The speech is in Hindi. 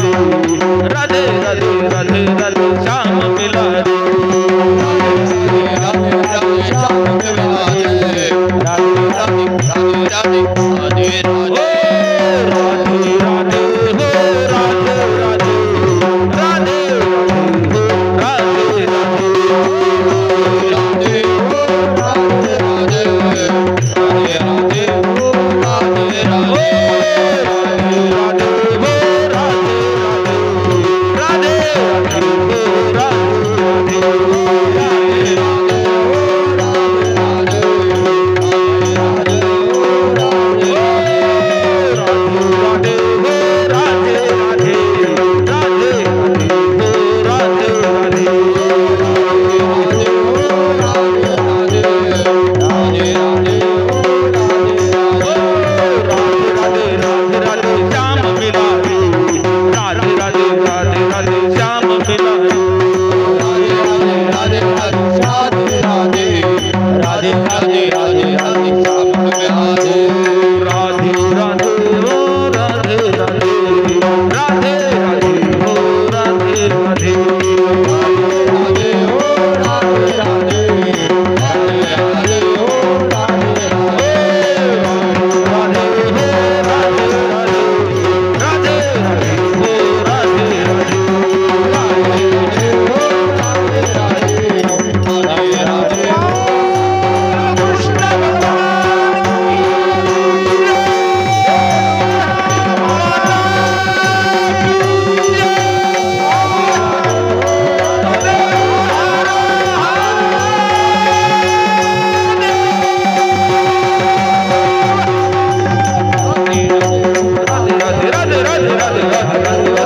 रे, राधे राधे राधे राधे श्याम मिला रे, राधे राधे श्याम मिला रे, राधे राधे राधे राधे राधे राधे राधे राधे राधे राधे